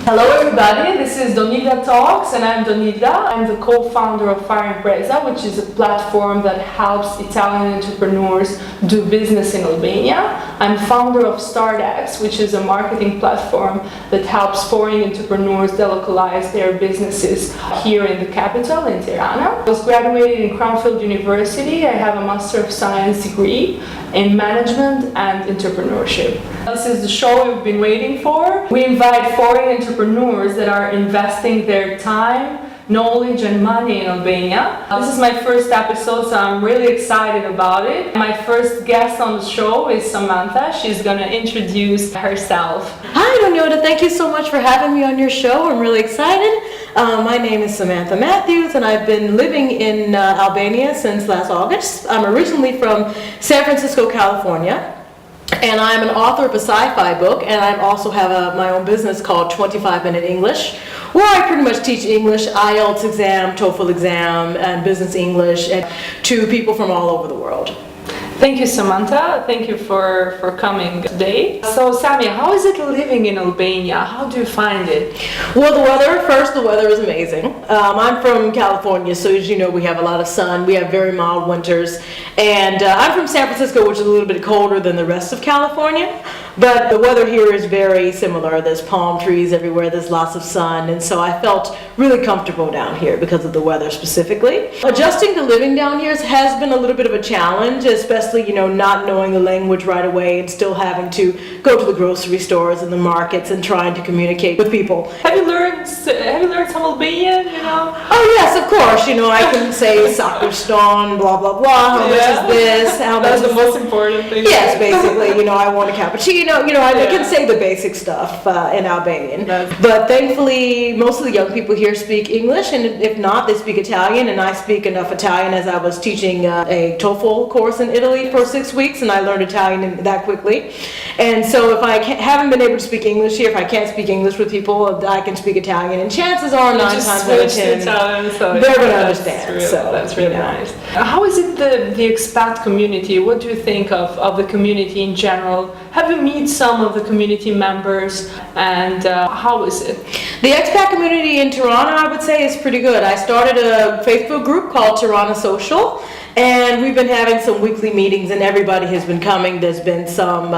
Hello everybody, this is Donilda Talks and I'm Donilda. I'm the co-founder of Impresa, which is a platform that helps Italian entrepreneurs do business in Albania. I'm founder of StartX, which is a marketing platform that helps foreign entrepreneurs delocalize their businesses here in the capital, in Tirana. I was graduated in Cranfield University. I have a Master of Science degree in Management and Entrepreneurship. This is the show we've been waiting for. We invite foreign entrepreneurs that are investing their time, knowledge and money in Albania. This is my first episode, so I'm really excited about it. My first guest on the show is Samantha. She's going to introduce herself. Hi Donilda, thank you so much for having me on your show. I'm really excited. My name is Samantha Mathews and I've been living in Albania since last August. I'm originally from San Francisco, California. And I'm an author of a sci-fi book, and I also have my own business called 25 Minute English, where I pretty much teach English, IELTS exam, TOEFL exam, and business English to people from all over the world. Thank you, Samantha. Thank you for coming today. So, Samia, how is it living in Albania? How do you find it? Well, the weather is amazing. I'm from California, so as you know, we have a lot of sun. We have very mild winters. And I'm from San Francisco, which is a little bit colder than the rest of California. But the weather here is very similar. There's palm trees everywhere. There's lots of sun. And so I felt really comfortable down here because of the weather specifically. Adjusting to living down here has been a little bit of a challenge, especially, not knowing the language right away and still having to go to the grocery stores and the markets and trying to communicate with people. Have you learned some Albanian, Oh yes, of course. I can say Sakurston, blah, blah, blah. How much is this? That's the most important thing. Yes, basically, I want a cappuccino. I can say the basic stuff in Albanian. But thankfully, most of the young people here speak English, and if not, they speak Italian, and I speak enough Italian as I was teaching a TOEFL course in Italy for 6 weeks, and I learned Italian that quickly. And so if I haven't been able to speak English here, if I can't speak English with people, I can speak Italian, and chances are 9 times out of 10, they're going to understand. That's really nice. How is it the expat community? What do you think of the community in general? Have you met some of the community members, and how is it? The expat community in Tirana, I would say, is pretty good. I started a Facebook group called Tirana Social, and we've been having some weekly meetings, and everybody has been coming. There's been some,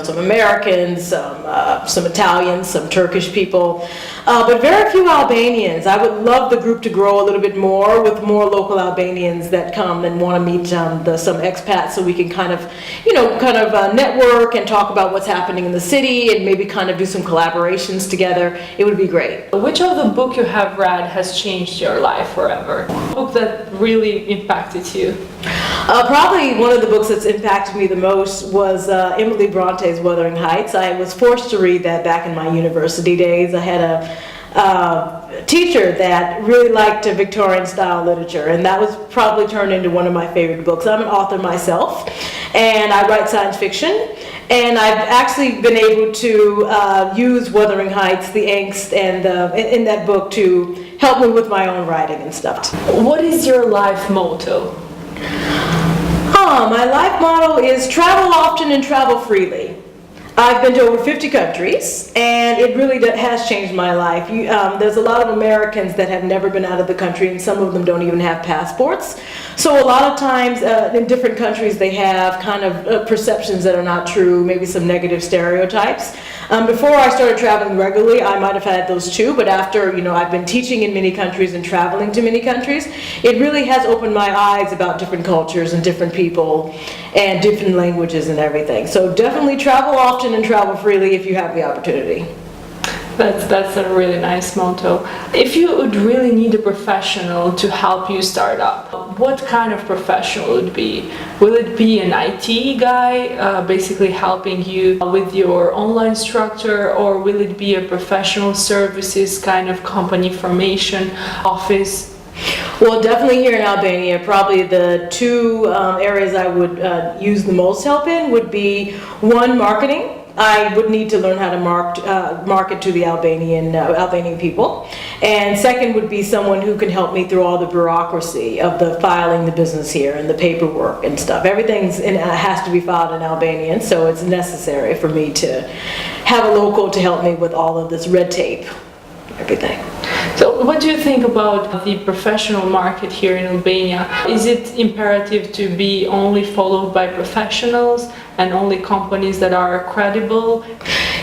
some Americans, some Italians, some Turkish people, but very few Albanians. I would love the group to grow a little bit more with more local Albanians that come and want to meet some expats, so we can kind of network and talk about what's happening in the city and maybe kind of do some collaborations together. It would be great. Which of the book you have read has changed your life forever? A book that really impacted you? Probably one of the books that's impacted me the most was Emily Bronte's Wuthering Heights. I was forced to read that back in my university days. I had a teacher that really liked Victorian style literature, and that was probably turned into one of my favorite books. I'm an author myself, and I write science fiction, and I've actually been able to use Wuthering Heights, the angst, and in that book to help me with my own writing and stuff. What is your life motto? My life motto is travel often and travel freely. I've been to over 50 countries, and it really has changed my life. There's a lot of Americans that have never been out of the country, and some of them don't even have passports. So a lot of times in different countries they have kind of perceptions that are not true, maybe some negative stereotypes. Before I started traveling regularly, I might have had those too, but after I've been teaching in many countries and traveling to many countries, it really has opened my eyes about different cultures and different people and different languages and everything. So definitely travel often and travel freely if you have the opportunity. That's a really nice motto. If you would really need a professional to help you start up, what kind of professional would it be? Will it be an IT guy, basically helping you with your online structure, or will it be a professional services kind of company formation office? Well, definitely here in Albania, probably the two areas I would use the most help in would be, one, marketing. I would need to learn how to market to the Albanian people. And second would be someone who can help me through all the bureaucracy of the filing the business here and the paperwork and stuff. Everything has to be filed in Albanian, so it's necessary for me to have a local to help me with all of this red tape. everything. So what do you think about the professional market here in Albania? Is it imperative to be only followed by professionals and only companies that are credible?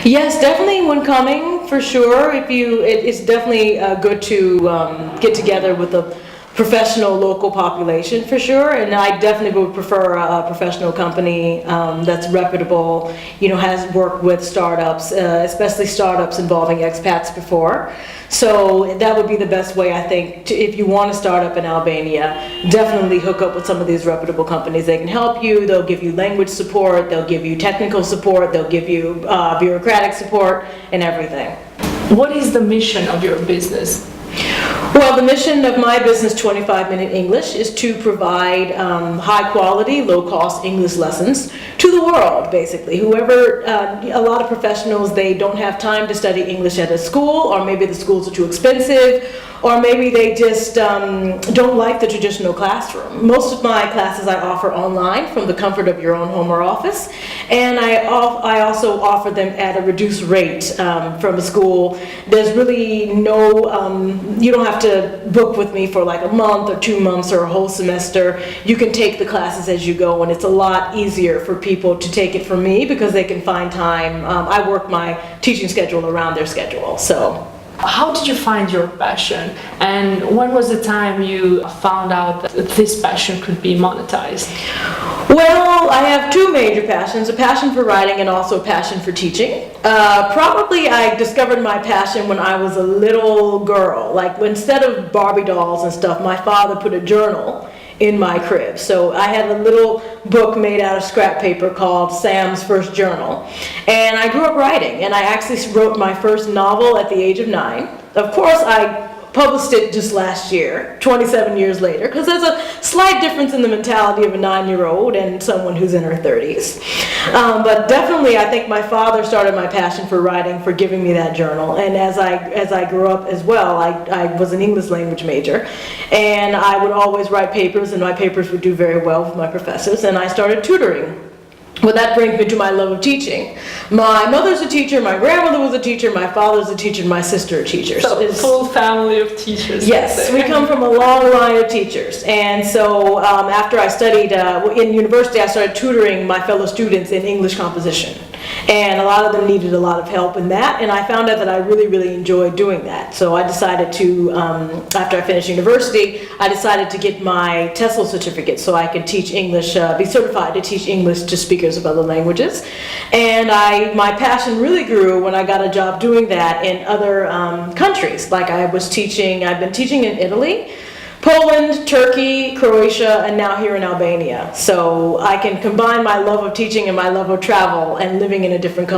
Yes, definitely when coming, for sure. It's definitely good to get together with a professional local population, for sure. And I definitely would prefer a professional company that's reputable, has worked with startups, especially startups involving expats before. So that would be the best way, I think, if you want to start up in Albania, definitely hook up with some of these reputable companies. They can help you, they'll give you language support, they'll give you technical support, they'll give you bureaucratic support and everything. What is the mission of your business? Well, the mission of my business, 25 Minute English, is to provide high-quality, low-cost English lessons to the world, basically. A lot of professionals, they don't have time to study English at a school, or maybe the schools are too expensive, or maybe they just don't like the traditional classroom. Most of my classes I offer online from the comfort of your own home or office, and I also offer them at a reduced rate from a school. There's really you don't have to book with me for like a month or 2 months or a whole semester. You can take the classes as you go, and it's a lot easier for people to take it from me because they can find time. I work my teaching schedule around their schedule, so. How did you find your passion, and when was the time you found out that this passion could be monetized? Well, I have two major passions, a passion for writing and also a passion for teaching. Probably I discovered my passion when I was a little girl. Like, instead of Barbie dolls and stuff, my father put a journal in my crib. So I had a little book made out of scrap paper called Sam's First Journal. And I grew up writing, and I actually wrote my first novel at the age of 9. Of course, I published it just last year, 27 years later, because there's a slight difference in the mentality of a 9-year-old and someone who's in her 30s. But definitely, I think my father started my passion for writing, for giving me that journal. And as I grew up as well, I was an English language major, and I would always write papers, and my papers would do very well with my professors, and I started tutoring. Well, that brings me to my love of teaching. My mother's a teacher, my grandmother was a teacher, my father's a teacher, and my sister a teacher. So a full family of teachers. Yes, we come from a long line of teachers. And so after I studied in university, I started tutoring my fellow students in English composition. And a lot of them needed a lot of help in that, and I found out that I really, really enjoyed doing that. So I decided to, after I finished university, I decided to get my TESOL certificate so I could teach English, be certified to teach English to speakers of other languages. And my passion really grew when I got a job doing that in other countries. Like I've been teaching in Italy, Poland, Turkey, Croatia, and now here in Albania. So I can combine my love of teaching and my love of travel and living in a different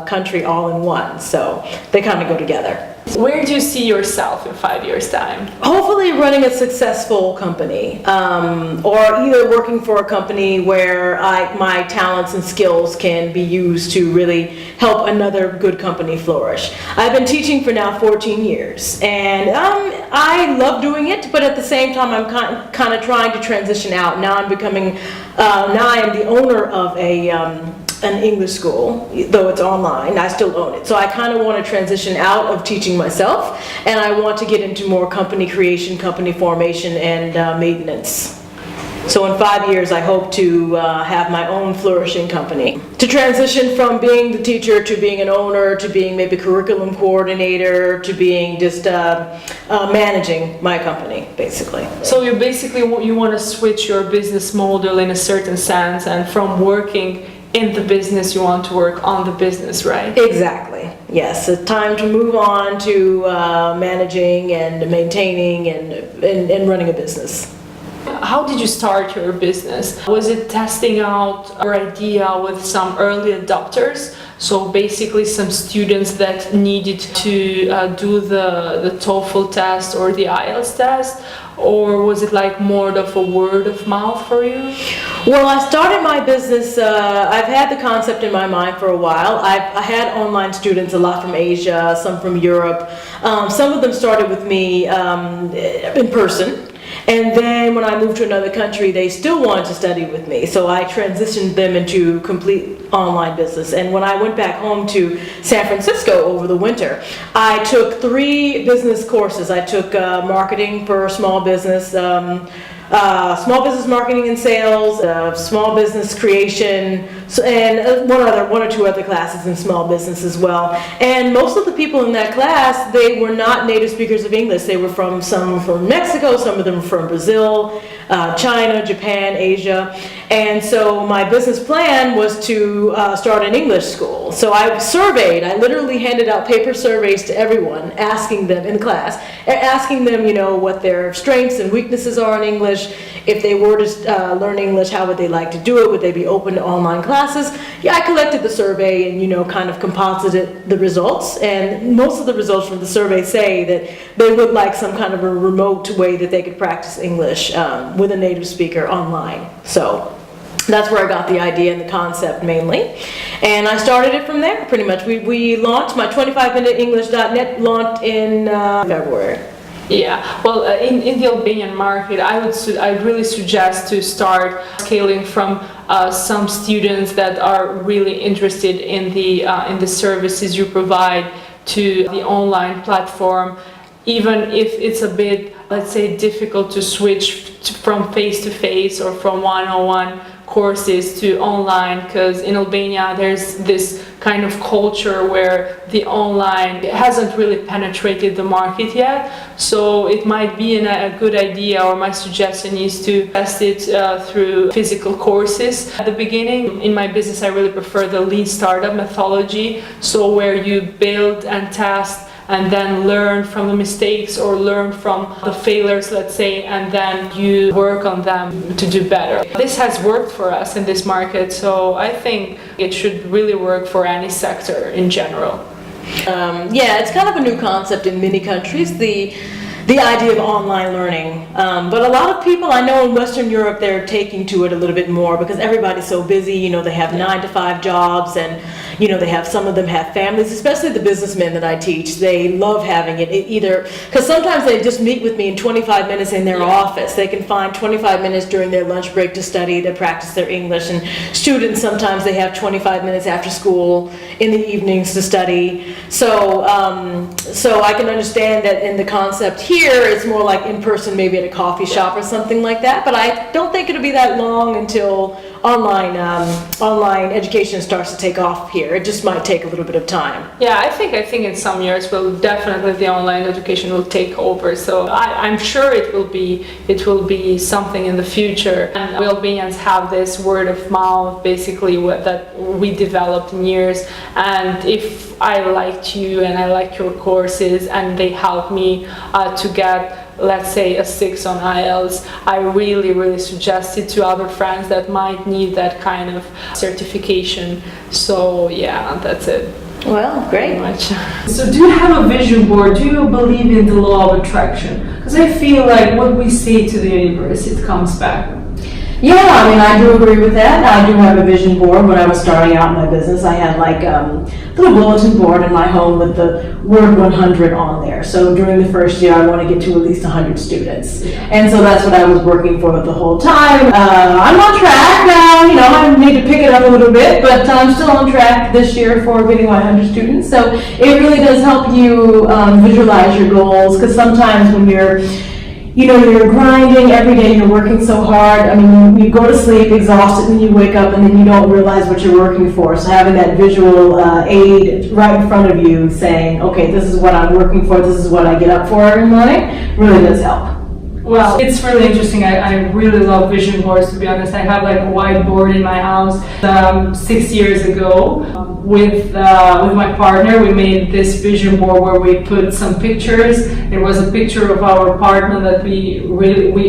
country all in one. So they kind of go together. Where do you see yourself in 5 years' time? Hopefully running a successful company, or either working for a company where my talents and skills can be used to really help another good company flourish. I've been teaching for now 14 years, and I love doing it, but at the same time I'm kind of trying to transition out. Now I am the owner of an English school, though it's online, I still own it. So I kind of want to transition out of teaching myself, and I want to get into more company creation, company formation, and maintenance. So in 5 years, I hope to have my own flourishing company. To transition from being the teacher to being an owner, to being maybe curriculum coordinator, to being just managing my company, basically. So you want to switch your business model in a certain sense, and from working in the business, you want to work on the business, right? Exactly. Yes, it's time to move on to managing and maintaining and running a business. How did you start your business? Was it testing out your idea with some early adopters? So basically some students that needed to do the TOEFL test or the IELTS test? Or was it like more of a word of mouth for you? Well, I started my business, I've had the concept in my mind for a while. I had online students, a lot from Asia, some from Europe. Some of them started with me in person. And then when I moved to another country, they still wanted to study with me. So I transitioned them into complete online business. And when I went back home to San Francisco over the winter, I took 3 business courses. I took marketing for small business, small business marketing and sales, small business creation, and one or two other classes in small business as well. And most of the people in that class, they were not native speakers of English. They were some from Mexico, some of them from Brazil, China, Japan, Asia. And so my business plan was to start an English school. So I literally handed out paper surveys to everyone, asking them in class, asking them, what their strengths and weaknesses are in English. If they were to learn English, how would they like to do it? Would they be open to online classes? Yeah, I collected the survey and, kind of composited the results. And most of the results from the survey say that they would like some kind of a remote way that they could practice English with a native speaker online. So that's where I got the idea and the concept mainly. And I started it from there pretty much. We launched my 25minuteenglish.net launched in February. Yeah, well, in the Albanian market, I'd really suggest to start scaling from some students that are really interested in the services you provide to the online platform, even if it's a bit, let's say, difficult to switch from face-to-face or from one-on-one courses to online, because in Albania there's this kind of culture where the online hasn't really penetrated the market yet. So it might be a good idea, or my suggestion is to test it through physical courses. At the beginning, in my business, I really prefer the lean startup methodology, so where you build and test and then learn from the mistakes or learn from the failures, let's say, and then you work on them to do better. This has worked for us in this market, so I think it should really work for any sector in general. Yeah, it's kind of a new concept in many countries, the idea of online learning. But a lot of people I know in Western Europe, they're taking to it a little bit more because everybody's so busy. They have 9-to-5 jobs, and some of them have families, especially the businessmen that I teach. They love having it either, because sometimes they just meet with me in 25 minutes in their office. They can find 25 minutes during their lunch break to study, to practice their English. And students, sometimes they have 25 minutes after school in the evenings to study. So I can understand that in the concept here, it's more like in person, maybe at a coffee shop or something like that. But I don't think it'll be that long until online education starts to take off here. It just might take a little bit of time. Yeah, I think in some years the online education will take over. So I'm sure it will be something in the future. And we Albanians have this word of mouth, basically, that we developed in years. And if I liked you and I liked your courses and they helped me to get, let's say, a 6 on IELTS, I really suggest it to other friends that might need that kind of certification. So yeah, that's it. Well, great. Much. So do you have a vision board? Do you believe in the law of attraction? Because I feel like what we say to the universe, it comes back. Yeah, I do agree with that. I do have a vision board. When I was starting out my business, I had like a little bulletin board in my home with the word 100 on there. So during the first year, I want to get to at least 100 students. And so that's what I was working for the whole time. I'm on track now, I need to pick it up a little bit, but I'm still on track this year for getting 100 students. So it really does help you visualize your goals, because sometimes when you're grinding every day, you're working so hard. You go to sleep exhausted, and then you wake up and then you don't realize what you're working for. So having that visual aid right in front of you saying, okay, this is what I'm working for, this is what I get up for every morning, really does help. Well, it's really interesting. I really love vision boards, to be honest. I have like a whiteboard in my house. 6 years ago, with my partner, we made this vision board where we put some pictures. It was a picture of our apartment that we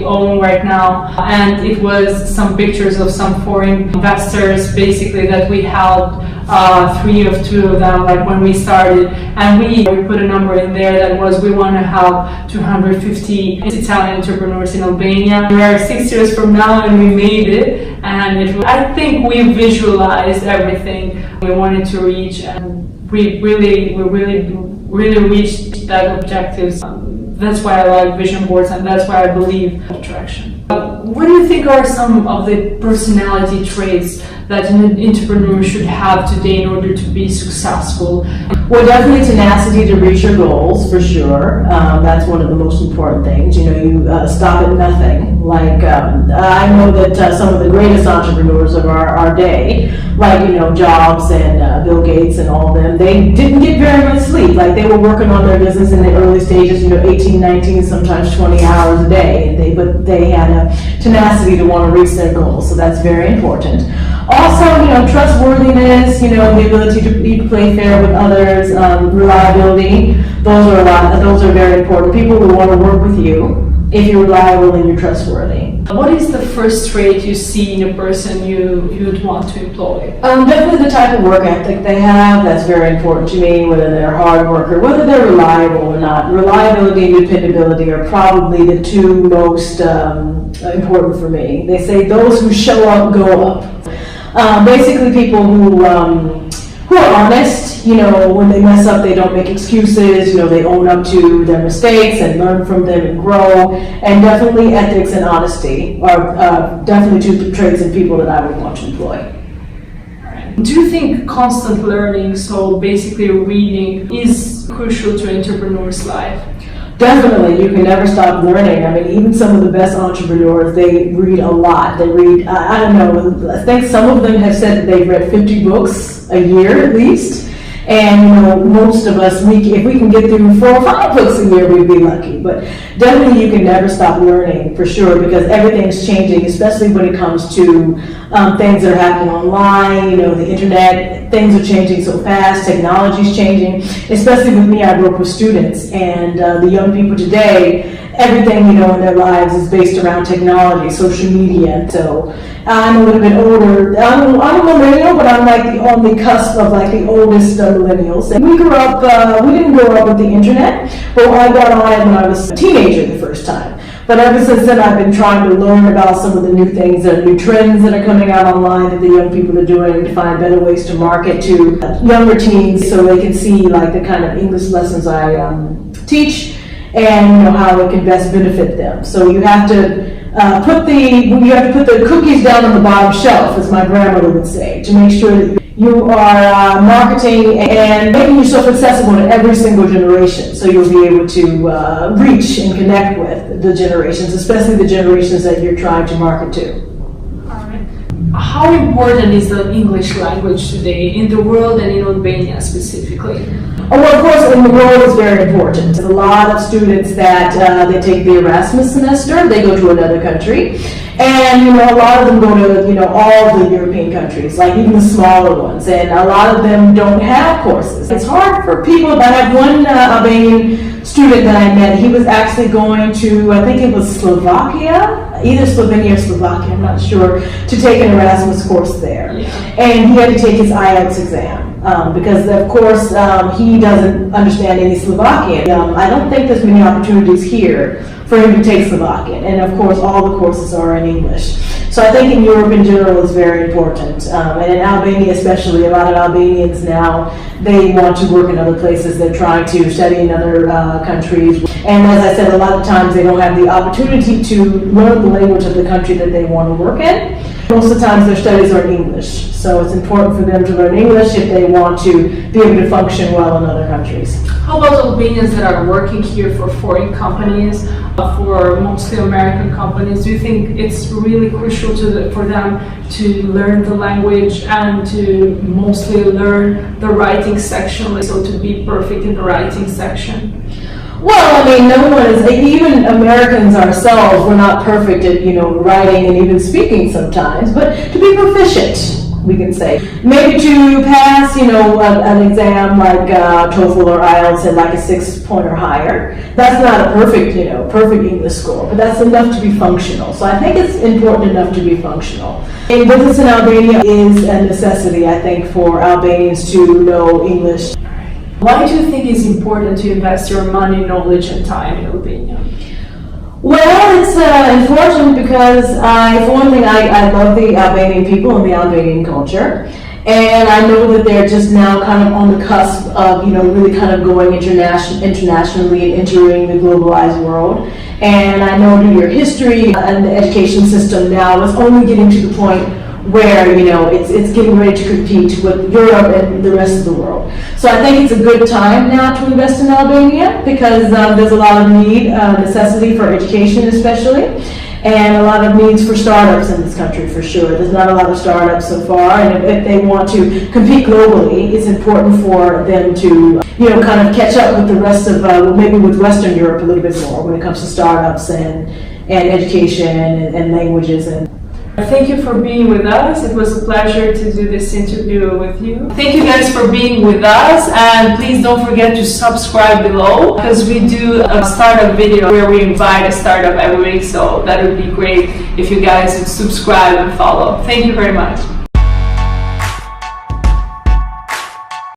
own right now, and it was some pictures of some foreign investors, basically, that we helped. 2 of them, like when we started, and we put a number in there that was, we want to help 250 Italian entrepreneurs in Albania. We are 6 years from now, and we made it, and I think we visualized everything we wanted to reach, and we really reached that objectives that's why I like vision boards, and that's why I believe in attraction. What do you think are some of the personality traits that an entrepreneur should have today in order to be successful? Well, definitely tenacity to reach your goals, for sure. That's one of the most important things. You know, you stop at nothing. Like, I know that some of the greatest entrepreneurs of our day, like, you know, Jobs and Bill Gates and all of them, they didn't get very much sleep. Like, they were working on their business in the early stages, you know, 18, 19, sometimes 20 hours a day. But they had a tenacity to want to reach their goals, so that's very important. Also, you know, trustworthiness, you know, the ability to play fair with others, reliability, those are very important. People who want to work with you if you're reliable and you're trustworthy. What is the first trait you see in a person you'd want to employ? Definitely the type of work ethic they have, that's very important to me, whether they're a hard worker, whether they're reliable or not. Reliability and dependability are probably the two most important for me. They say those who show up go up. Basically people who are honest, you know, when they mess up, they don't make excuses, you know, they own up to their mistakes and learn from them and grow. And definitely ethics and honesty are definitely two traits in people that I would want to employ. Do you think constant learning, so basically reading, is crucial to an entrepreneur's life? Definitely, you can never stop learning. I mean, even some of the best entrepreneurs, they read a lot. They read, I don't know, I think some of them have said that they've read 50 books a year at least. And, you know, most of us, if we can get through 4 or 5 books a year, we'd be lucky. But definitely you can never stop learning, for sure, because everything's changing, especially when it comes to things that are happening online, you know, the internet. Things are changing so fast, technology's changing. Especially with me, I work with students, and the young people today, everything, you know, in their lives is based around technology, social media. So I'm a little bit older. I'm a millennial, but I'm like on the cusp of like the oldest millennials. And we grew up, we didn't grow up with the internet, but I got on it when I was a teenager the first time. But ever since then, I've been trying to learn about some of the new things, new trends that are coming out online that the young people are doing, to find better ways to market to younger teens so they can see like the kind of English lessons I teach, and you know how it can best benefit them. So you have to put the cookies down on the bottom shelf, as my grandmother would say, to make sure that you are marketing and making yourself accessible to every single generation. So you'll be able to reach and connect with the generations, especially the generations that you're trying to market to. How important is the English language today in the world and in Albania specifically? Oh, well, of course, in the world it's very important. There's a lot of students that they take the Erasmus semester, they go to another country, and you know, a lot of them go to, you know, all the European countries, like even the smaller ones, and a lot of them don't have courses. It's hard for people. I have one Albanian student that I met. He was actually going to, I think it was Slovakia, either Slovenia or Slovakia, I'm not sure, to take an Erasmus course there. And he had to take his IELTS exam. Because of course he doesn't understand any Slovakian. I don't think there's many opportunities here for him to take Slovakian, and of course all the courses are in English. So I think in Europe in general is very important, and in Albania especially, a lot of Albanians now, they want to work in other places. They're trying to study in other countries, and as I said, a lot of times they don't have the opportunity to learn the language of the country that they want to work in. Most of the times their studies are in English, so it's important for them to learn English if they want to be able to function well in other countries. How about Albanians that are working here for foreign companies, for mostly American companies? Do you think it's really crucial for them to learn the language and to mostly learn the writing section, so to be perfect in the writing section? Well, I mean, no one is, even Americans ourselves, we're not perfect at, you know, writing and even speaking sometimes, but to be proficient, we can say. Maybe to pass, you know, an exam like TOEFL or IELTS at like a 6 point or higher. That's not a perfect, you know, perfect English score, but that's enough to be functional. So I think it's important enough to be functional. And business in Albania is a necessity, I think, for Albanians to know English. Why do you think it's important to invest your money, knowledge, and time in Albania? Well, it's important because, for one thing, I love the Albanian people and the Albanian culture. And I know that they're just now kind of on the cusp of, really kind of going internationally and entering the globalized world. And I know that your history and the education system now is only getting to the point where, it's getting ready to compete with Europe and the rest of the world. So I think it's a good time now to invest in Albania because there's a lot of necessity for education especially, and a lot of needs for startups in this country for sure. There's not a lot of startups so far, and if they want to compete globally, it's important for them to, kind of catch up with the rest of, maybe with Western Europe a little bit more when it comes to startups and education and languages. And thank you for being with us. It was a pleasure to do this interview with you. Thank you guys for being with us, and please don't forget to subscribe below because we do a startup video where we invite a startup every week, so that would be great if you guys would subscribe and follow. Thank you very much.